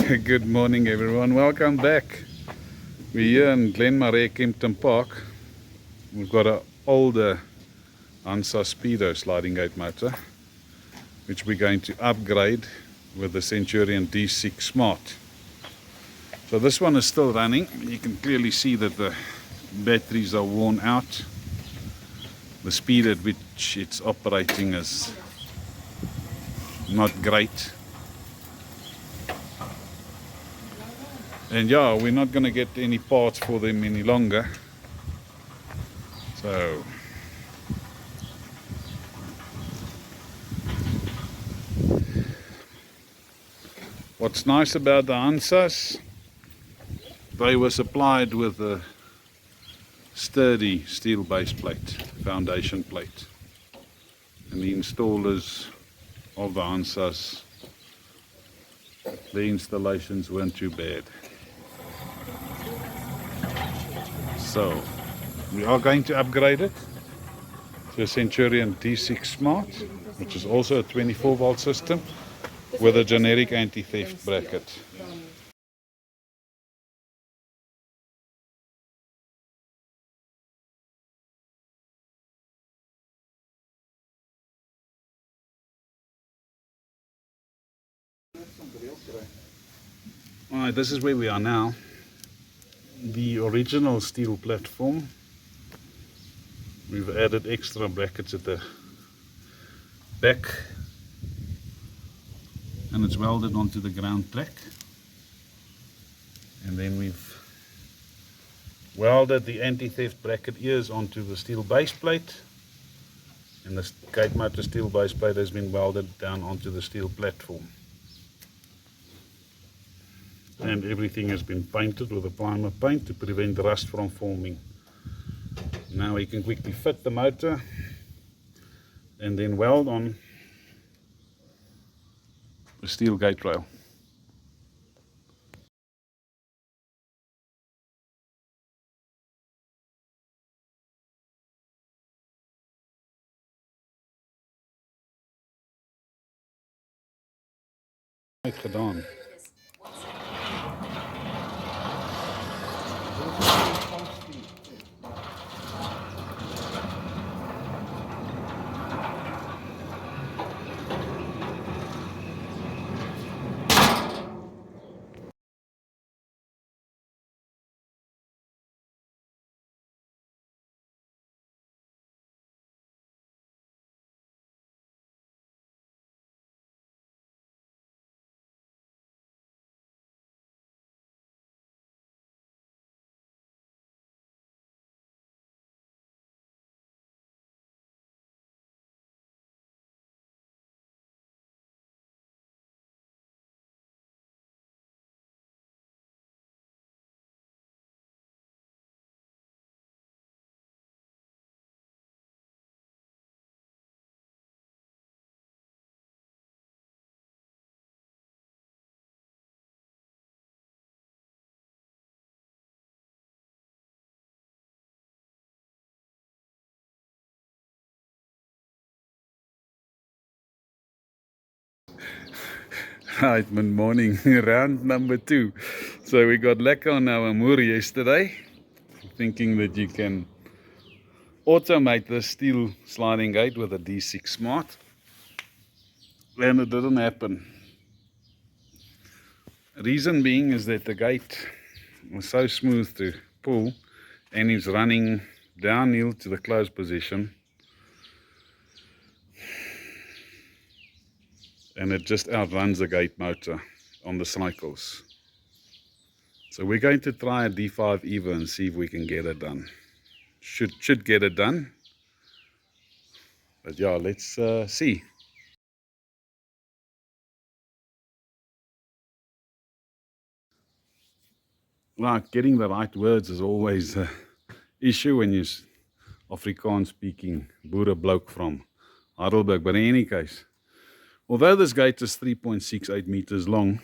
Good morning everyone, welcome back. We're here in Glen Marais Kemptonpark. We've got an older Hansa Speedo sliding gate motor which we're going to upgrade with the Centurion D6 Smart. So this one is still running. You can clearly see that the batteries are worn out. The speed at which it's operating is not great. And yeah, we're not going to get any parts for them any longer. So what's nice about the Hansas, they were supplied with a sturdy steel base plate, foundation plate. And the installers of the Hansas, the installations weren't too bad. So we are going to upgrade it to a Centurion D6 Smart, which is also a 24 volt system with a generic anti-theft bracket. Alright, this is where we are now. The original steel platform, we've added extra brackets at the back and it's welded onto the ground track, and then we've welded the anti-theft bracket ears onto the steel base plate, and the gate motor steel base plate has been welded down onto the steel platform, and everything has been painted with a primer paint to prevent rust from forming. Now we can quickly fit the motor and then weld on the steel gate rail. Gedaan. Right, good morning. Round number 2. So we got lekker on our moor yesterday, thinking that you can automate the steel sliding gate with a D6 Smart, and it didn't happen. Reason being is that the gate was so smooth to pull and is running downhill to the closed position, and it just outruns the gate motor on the cycles. So we're going to try a D5 Evo and see if we can get it done. Should get it done. But yeah, let's see. Like, getting the right words is always an issue when you're Afrikaans speaking boere bloke from Heidelberg. But in any case, although this gate is 3.68 meters long,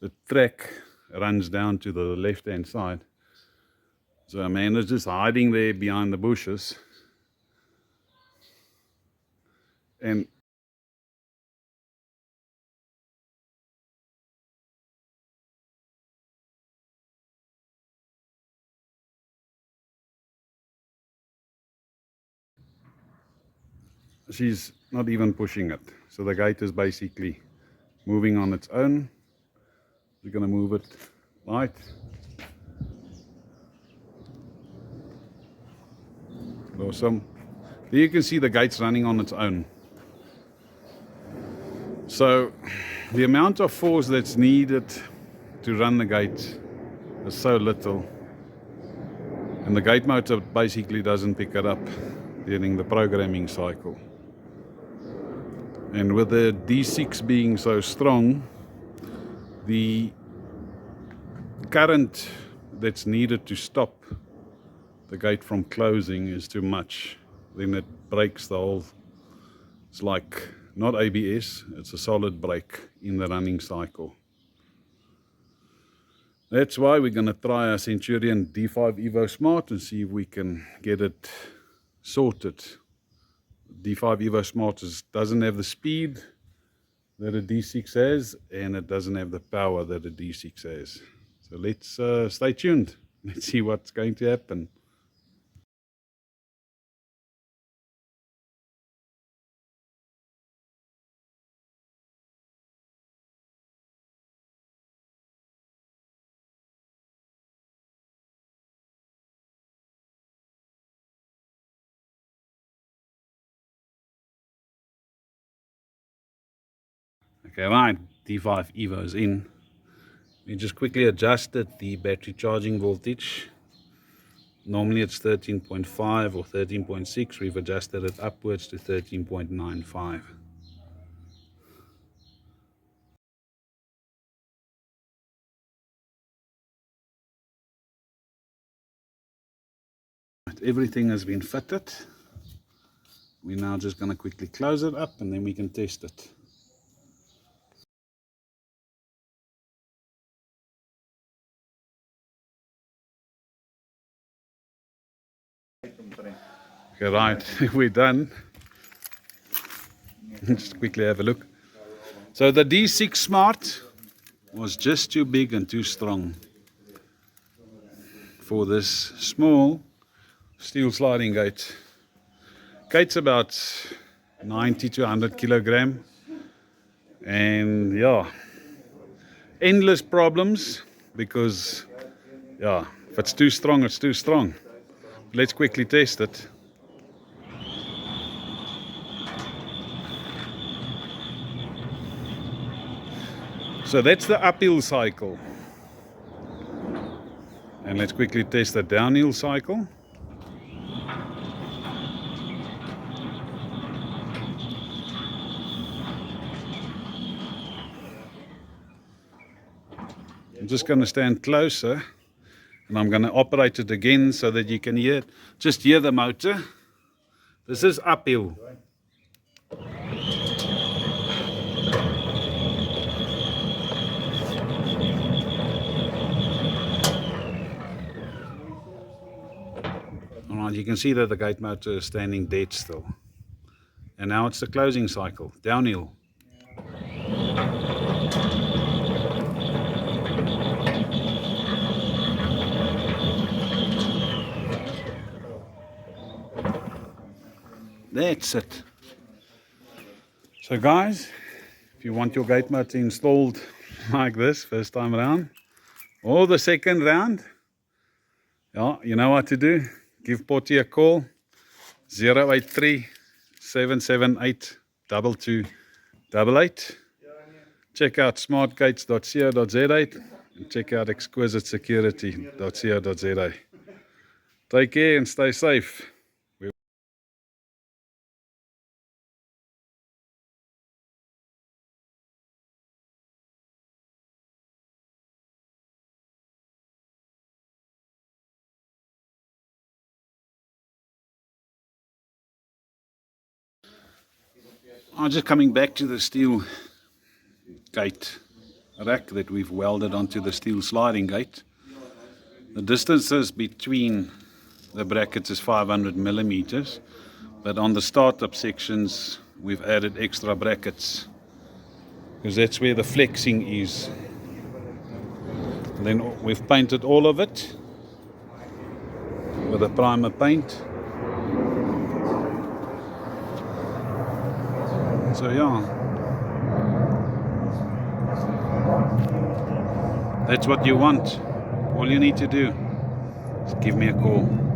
the track runs down to the left hand side. So a man is just hiding there behind the bushes, and she's not even pushing it. So the gate is basically moving on its own. We're going to move it right. Awesome. There you can see the gate's running on its own. So the amount of force that's needed to run the gate is so little. And the gate motor basically doesn't pick it up during the programming cycle. And with the D6 being so strong, the current that's needed to stop the gate from closing is too much. Then it breaks the whole, it's like not ABS, it's a solid brake in the running cycle. That's why we're going to try our Centurion D5 Evo Smart and see if we can get it sorted. D5 Evo Smart doesn't have the speed that a D6 has, and it doesn't have the power that a D6 has. So let's stay tuned. Let's see what's going to happen. Okay, right, D5 Evo is in. We just quickly adjusted the battery charging voltage. Normally it's 13.5 or 13.6. We've adjusted it upwards to 13.95. Everything has been fitted. We're now just going to quickly close it up and then we can test it. Okay, right, we're done. Just quickly have a look. So the D6 Smart was just too big and too strong for this small steel sliding gate. Gate's about 90 to 100 kilogram, and yeah, endless problems because yeah, if it's too strong, it's too strong. Let's quickly test it. So that's the uphill cycle, and let's quickly test the downhill cycle. I'm just going to stand closer and I'm going to operate it again so that you can hear the motor. This is uphill. Alright, you can see that the gate motor is standing dead still. And now it's the closing cycle, downhill. That's it. So guys, if you want your gate motor installed like this first time around, or the second round, yeah, you know what to do. Give Potty a call, 083 778 2288. Check out smartgates.co.za and check out exquisitesecurity.co.za. Take care and stay safe. Just coming back to the steel gate rack that we've welded onto the steel sliding gate. The distances between the brackets is 500 millimeters, but on the startup sections we've added extra brackets because that's where the flexing is. And then we've painted all of it with a primer paint. So yeah, that's what you want. All you need to do is give me a call.